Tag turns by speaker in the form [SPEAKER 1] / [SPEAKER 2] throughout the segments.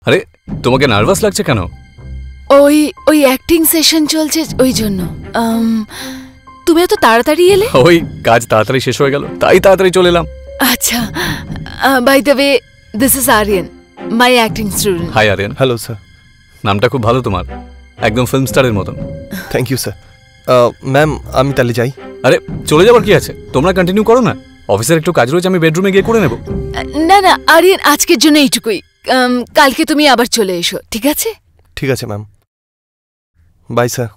[SPEAKER 1] আরে তোমাকে নার্ভাস লাগছে কেন?
[SPEAKER 2] ওই অ্যাক্টিং সেশন চলছে ওই জন্য। তুমি এত তাড়াতাড়ি এলে?
[SPEAKER 1] ওই কাজ তাড়াতাড়ি শেষ হয়ে গেল, তাই তাড়াতাড়ি চলে এলাম।
[SPEAKER 2] আচ্ছা, by the way, this is Aryan, my acting student.
[SPEAKER 1] Hi Aryan.
[SPEAKER 3] Hello sir.
[SPEAKER 1] নামটা খুব ভালো তোমার, একদম ফিল্ম স্টারের মতন।
[SPEAKER 3] Thank you sir. ম্যাম আমি তাহলে যাই?
[SPEAKER 1] আরে চলে যাবার কি আছে, তোমরা কন্টিনিউ করো না, অফিসের একটু কাজ রয়েছে, আমি বেডরুমে গিয়ে করে নেব।
[SPEAKER 2] না না আরিয়ান, আজকের জন্য এইটুকুই। কালকে তুমি আবার চলে এসো, ঠিক আছে?
[SPEAKER 3] ঠিক আছে ম্যাম, বাই স্যার।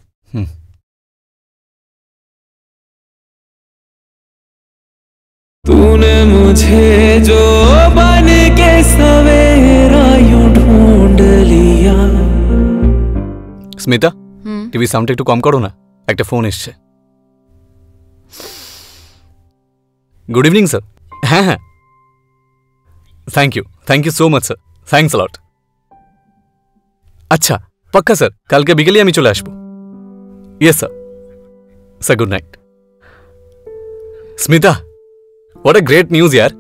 [SPEAKER 4] तूने मुझे जो बन के सवेरा यूं ढूंढ लिया।
[SPEAKER 1] স্মিতা, টিভি সাউন্ডটা একটু কম করো না, একটা ফোন এসছে। Good evening sir. হ্যাঁ হ্যাঁ, thank you so much sir, thanks lot. আচ্ছা পাক্কা স্যার, কালকে বিকেলে আমি চলে আসবো। Yes sir. Sir good night. Smita, what a great news ইয়ার।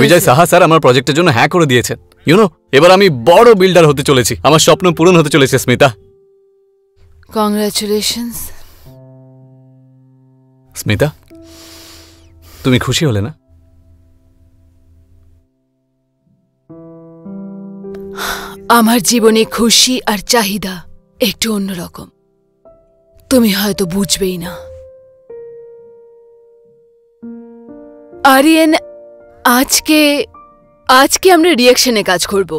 [SPEAKER 1] বিজয় সাহা স্যার আমার প্রজেক্টের জন্য হ্যাঁ করে দিয়েছেন। ইউনো, এবার আমি বড় বিল্ডার হতে চলেছি, আমার স্বপ্ন পূরণ হতে চলেছে স্মিতা।
[SPEAKER 2] কংগ্রাচুলেশনস।
[SPEAKER 1] স্মিতা, তুমি খুশি হলে না?
[SPEAKER 2] আমার জীবনে খুশি আর চাহিদা একটু অন্যরকম, তুমি হয়তো বুঝবেই না। আরিয়ান, আজকে আমরা রিঅ্যাকশনে কাজ করব,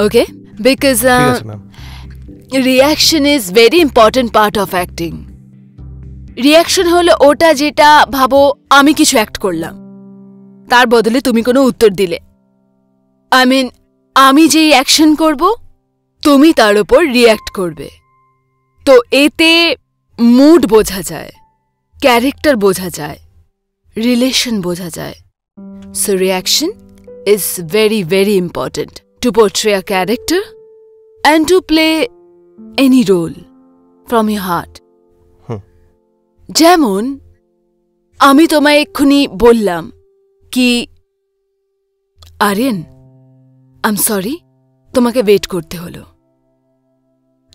[SPEAKER 2] okay? Because reaction is very important part of acting. Reaction হলো ওটা যেটা ভাবো আমি কিছু অ্যাক্ট করলাম, তার বদলে তুমি কোনো উত্তর দিলে। আই মিন, আমি যেই অ্যাকশন করব তুমি তার উপর রিঅ্যাক্ট করবে। তো এতে মুড বোঝা যায়, ক্যারেক্টার বোঝা যায়, রিলেশন বোঝা যায়। So reaction is very very important to portray a character and to play any role from your heart. যেমন আমি তোমায় এক্ষুনি বললাম কি আরিয়ান, আই এম সরি, তোমাকে ওয়েট করতে হলো।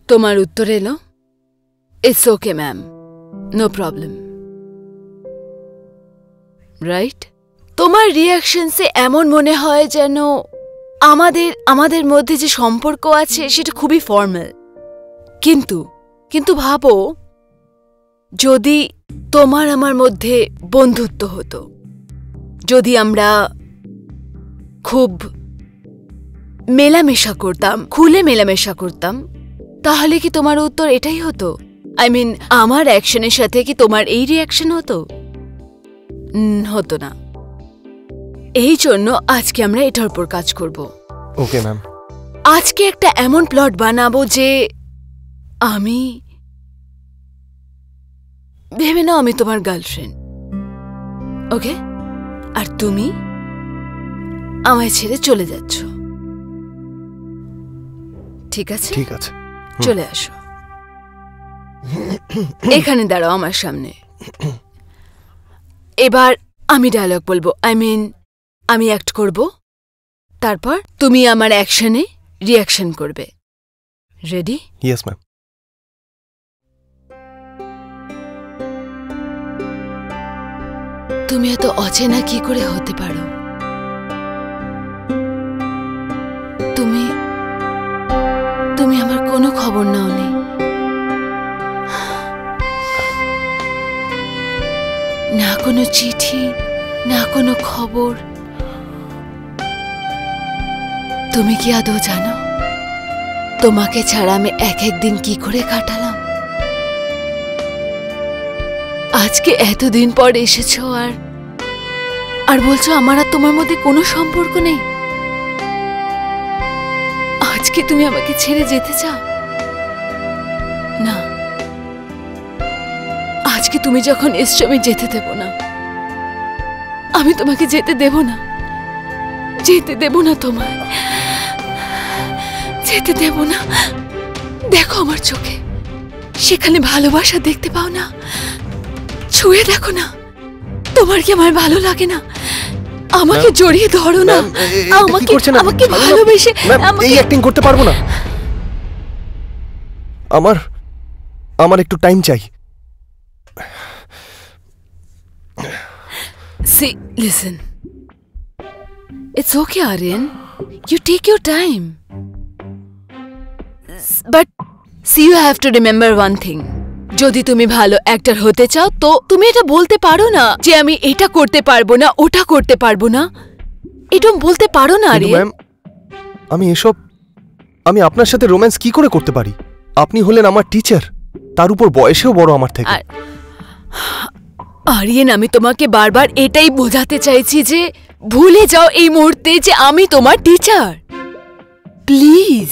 [SPEAKER 2] তোমার উত্তর এলো, it's okay ma'am, no problem, right? তোমার রিঅ্যাকশনসে এমন মনে হয় যেন আমাদের মধ্যে যে সম্পর্ক আছে সেটা খুবই ফর্মাল। কিন্তু ভাবো, যদি তোমার আমার মধ্যে বন্ধুত্ব হতো, যদি আমরা খুব মেলামেশা করতাম, খুলে মেলামেশা করতাম, তাহলে কি তোমার উত্তর এটাই হতো? আই মিন, আমার অ্যাকশনের সাথে কি তোমার এই রিঅ্যাকশন হতো? হতো না। এই জন্য আজকে আমরা এটার উপর কাজ করব।
[SPEAKER 3] Okay ma'am.
[SPEAKER 2] আজকে একটা এমন প্লট বানাবো যে আমি ভেবে নাও আমি তোমার গার্লফ্রেন্ড, ওকে? আর তুমি আমায় ছেড়ে চলে যাচ্ছ, ঠিক আছে?
[SPEAKER 3] ঠিক আছে,
[SPEAKER 2] চলে আসো, এখানে দাঁড়াও আমার সামনে। এবার আমি ডায়লগ বলবো, আই মিন আমি অ্যাক্ট করব, তারপর তুমি আমার অ্যাকশনে রিঅ্যাকশন করবে। রেডি?
[SPEAKER 3] Yes ma'am.
[SPEAKER 2] তুমি এত অচেনা কি করে হতে পারো? তুমি আমার কোনো খবর নাওনি, না কোনো চিঠি, না কোনো খবর। তুমি কি আদৌ জানো তোমাকে ছাড়া আমি এক দিন কি করে কাটালাম? আজকে এতদিন পর এসেছো আর বলছো আমার আর তোমার মধ্যে কোনো সম্পর্ক নেই। আজকে তুমি আমাকে ছেড়ে যেতে চাও না? আজকে তুমি যখন এসছো আমি যেতে দেব না, আমি তোমাকে যেতে দেব না, যেতে দেব না, তোমায় যেতে দেব না। দেখো আমার চোখে, সেখানে ভালোবাসা দেখতে পাও না? ছুঁয়ে দেখো না, তোমার কি আমার ভালো লাগে না? আমাকে জড়িয়ে ধরো না, আমাকে আমাকে ভালোবেসে
[SPEAKER 3] এই অ্যাক্টিং করতে পারবো না। আমার একটু টাইম চাই।
[SPEAKER 2] See, listen. It's okay, Aryan. You take your time. But see, you have to remember one thing. যদি তুমি ভালো অ্যাক্টর হতে চাও তো তুমি এটা বলতে পারো না যে আমি এটা করতে পারবো না, ওটা করতে পারবো না। এটা বলতে পারো না আরিয়ান।
[SPEAKER 3] ম্যাম, আমি আপনার সাথে রোম্যান্স কি করে করতে পারি? আপনি হলেন আমার টিচার, তার উপর বয়সেও বড় আমার থেকে।
[SPEAKER 2] আরিয়ান, আমি তোমাকে বারবার এটাই বোঝাতে চাইছি যে ভুলে যাও এই মুহূর্তে যে আমি তোমার টিচার। প্লিজ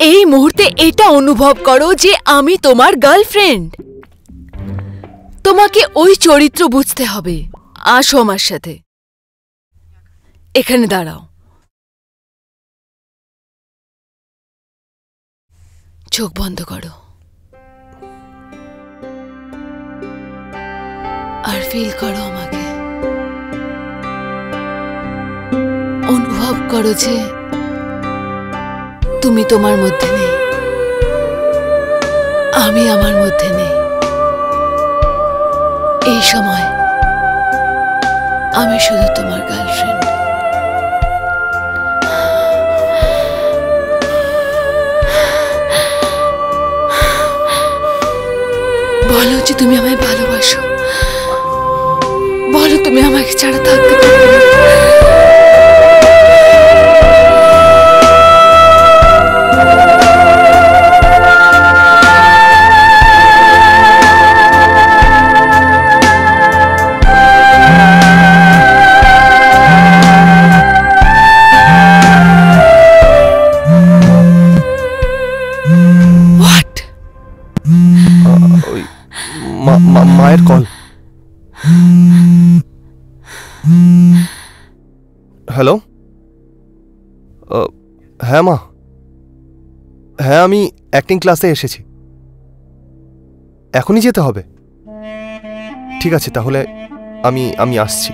[SPEAKER 2] এই মুহূর্তে এটা অনুভব করো যে আমি তোমার গার্লফ্রেন্ড। তোমাকে ওই চরিত্র বুঝতে হবে। আসো আমার সাথে, এখানে দাঁড়াও। চোখ বন্ধ করো আর ফিল করো আমাকে। অনুভব করো যে তুমি তোমার মধ্যে নেই, আমি আমার মধ্যে নেই। এই সময় আমি শুধু তোমার গার্লফ্রেন্ড। বলো যে তুমি আমায় ভালোবাসো, বলো তুমি আমাকে ছাড়া থাকতে পারবে না।
[SPEAKER 3] মায়ের কল। হ্যালো, হ্যাঁ মা, হ্যাঁ আমি অ্যাক্টিং ক্লাসে এসেছি, এখনই যেতে হবে। ঠিক আছে তাহলে আমি আসছি।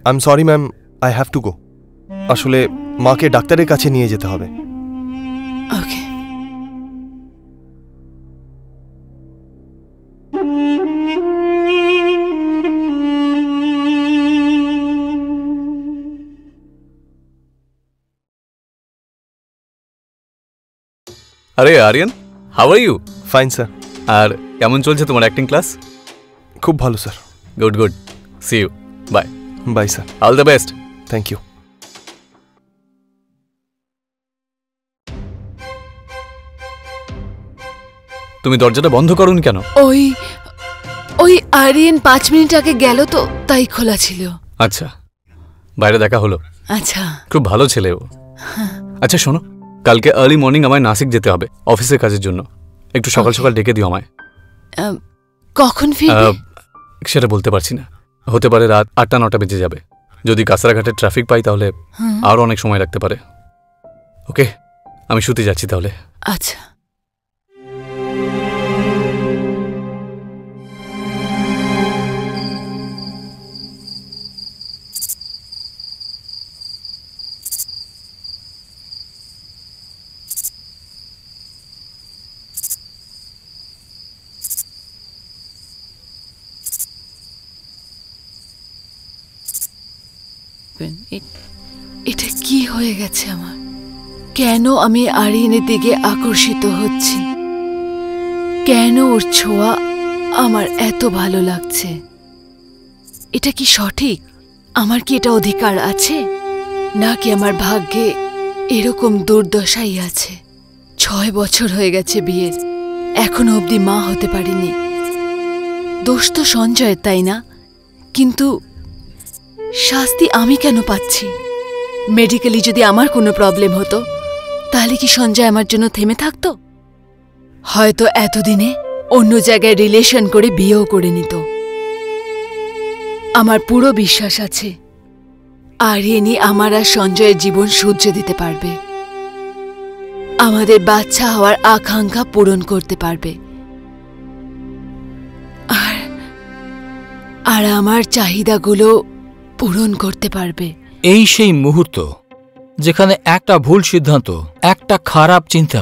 [SPEAKER 3] I am sorry ma'am, I have to go. আসলে মাকে ডাক্তারের কাছে নিয়ে যেতে হবে।
[SPEAKER 2] ওকে।
[SPEAKER 1] আরে Aryan, how are you?
[SPEAKER 3] Fine sir.
[SPEAKER 1] আর কেমন চলছে তোমার অ্যাক্টিং ক্লাস?
[SPEAKER 3] খুব ভালো sir.
[SPEAKER 1] Good good, see you, bye.
[SPEAKER 3] Bye sir.
[SPEAKER 1] All the best.
[SPEAKER 3] Thank you.
[SPEAKER 1] তুমি দরজাটা বন্ধ করোনি কেন?
[SPEAKER 2] ওই আরিয়ান 5 মিনিট আগে গেল তো তাই খোলা ছিল।
[SPEAKER 1] আচ্ছা, বাইরে দেখা হলো।
[SPEAKER 2] আচ্ছা,
[SPEAKER 1] খুব ভালো ছেলে ও। আচ্ছা শোনো, কালকে আর্লি মর্নিং আমায় নাসিক যেতে হবে অফিসের কাজের জন্য। একটু সকাল সকাল ডেকে দিও আমায়।
[SPEAKER 2] কখন ফিরবে?
[SPEAKER 1] সেটা বলতে পারছি না, হতে পারে রাত 8-9 বেজে যাবে। যদি কাছারাঘাটে ট্রাফিক পাই তাহলে আরও অনেক সময় লাগতে পারে। ওকে, আমি শুতে যাচ্ছি তাহলে।
[SPEAKER 2] আচ্ছা। এটা কি হয়ে গেছে আমার? কেন আমি আরিয়ানের দিকে আকর্ষিত হচ্ছি? কেন ওর ছোঁয়া আমার এত ভালো লাগছে? এটা কি সঠিক? আমার কি এটা অধিকার আছে, নাকি আমার ভাগ্যে এরকম দুর্দশাই আছে? 6 বছর হয়ে গেছে বিয়ের, এখনো অবধি মা হতে পারিনি। দোষ তো সঞ্জয়ের, তাই না? কিন্তু শাস্তি আমি কেন পাচ্ছি? মেডিকেলি যদি আমার কোনো প্রবলেম হতো তাহলে কি সঞ্জয় আমার জন্য থেমে থাকতো? হয়তো এতদিনে অন্য জায়গায় রিলেশন করে বিয়েও করে নিত। আমার পুরো বিশ্বাস আছে আরিয়ানই আমার আর সঞ্জয়ের জীবন সূর্য দিতে পারবে, আমাদের বাচ্চা হওয়ার আকাঙ্ক্ষা পূরণ করতে পারবে। আর আমার চাহিদাগুলো পূরণ করতে পারবে।
[SPEAKER 5] এই সেই মুহূর্ত যেখানে একটা ভুল সিদ্ধান্ত, একটা খারাপ চিন্তা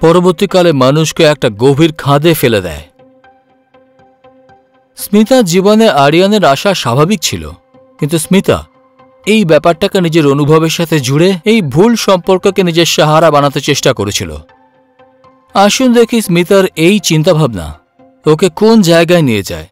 [SPEAKER 5] পরবর্তীকালে মানুষকে একটা গভীর খাদে ফেলে দেয়। স্মিতার জীবনে আরিয়ানের আসা স্বাভাবিক ছিল, কিন্তু স্মিতা এই ব্যাপারটাকে নিজের অনুভবের সাথে জুড়ে এই ভুল সম্পর্ককে নিজের সাহারা বানাতে চেষ্টা করেছিল। আসুন দেখি স্মিতার এই চিন্তাভাবনা ওকে কোন জায়গায় নিয়ে যায়।